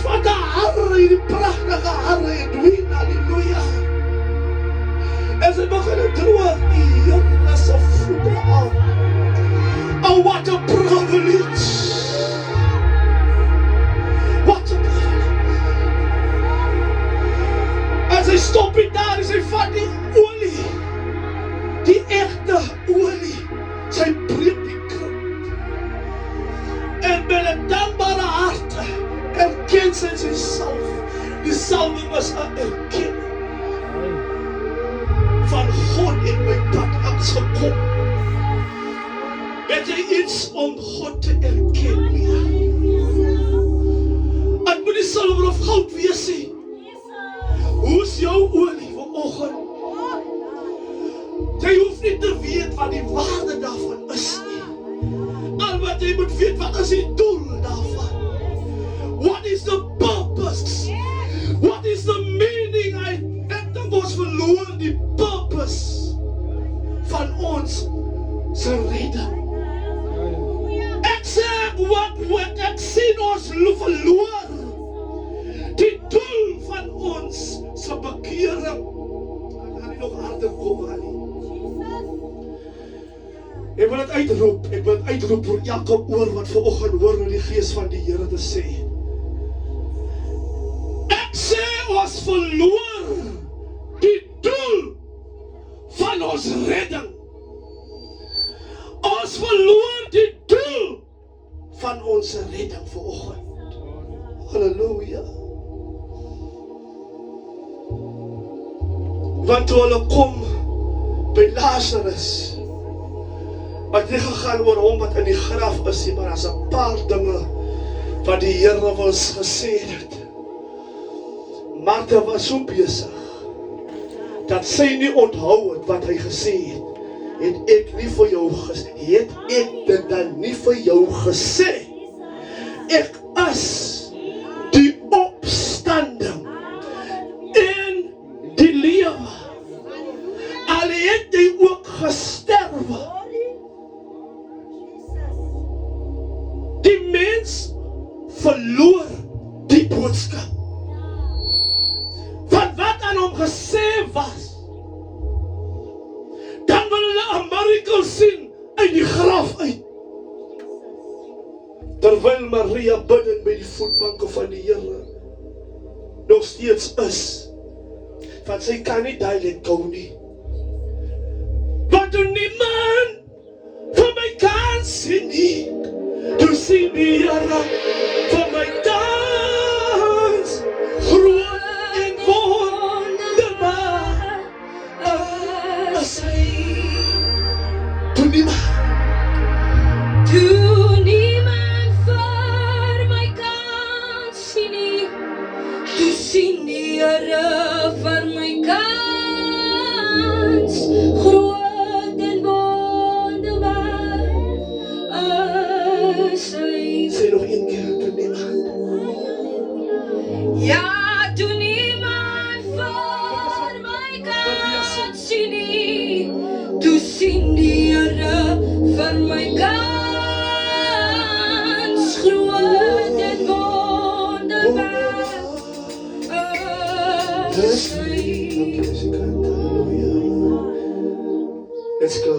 wat 'n harre, die pragtige harre doen, halleluja. En sy begin droog die Here se voete aan. Oh, what a privilege. What a privilege. En sy stop nie daar, sy vat die olie, die egte olie, sy breek die kruk. En met 'n dankbare hart erken sy salf. Die salwing was 'n erkenning van God in my pad aangekom. Het jy iets om God te erken meer? Ek moet nie silwer of goud wees nie. Hoe is jou olie vanoggend? Jy hoef nie te weet wat die waarde daarvan is nie. Al wat jy moet weet, wat is die doel daarvan? What is the purpose? What is the meaning? Ek dink ons verloor die purpose van ons se redding. Ek sê wat ek sien ons verloor die doel van ons se bekering. Ek gaan nie nog harder kom aan nie. Ek wil dit uitroep vir elke oor wat vanoggend hoor hoe die Gees van die Here te sê. Ek sê ons verloor die doel van ons redding. Ons verloor die doel van ons redding vanoggend. Halleluja. Want toe hulle kom by Lazarus, wat nie gegaan oor hom wat in die graf is nie, maar as 'n paar dinge wat die Here ons gesê het. Martha was so besig dat sy nie onthou het wat hy gesê het. Het ek dit dan nie vir jou gesê? Ek is die opstanding en die lewe. Al het jy ook gesterwe. Die mens verloor die boodskap. Van wat aan hom gesê was, dan wil hulle 'n miracle sien uit die graf uit. Terwyl Maria binnend by die voetbanke van die Here nog steeds is, want sy kan nie daai let gou nie. Want toe niemand vir my kan sien nie, toe sien die Here vir my dans, groot en wonderbaar is hy. Toe niemand vir my kan sien nie, toe sien die Here vir my kans, groot en wonderbaar is hy. Sê nog een keer, toe niemand. Ja, toe niemand vir my kan sien nie, toe sien die Here vir my kans, groot en wonderbaar is hy. Let's go.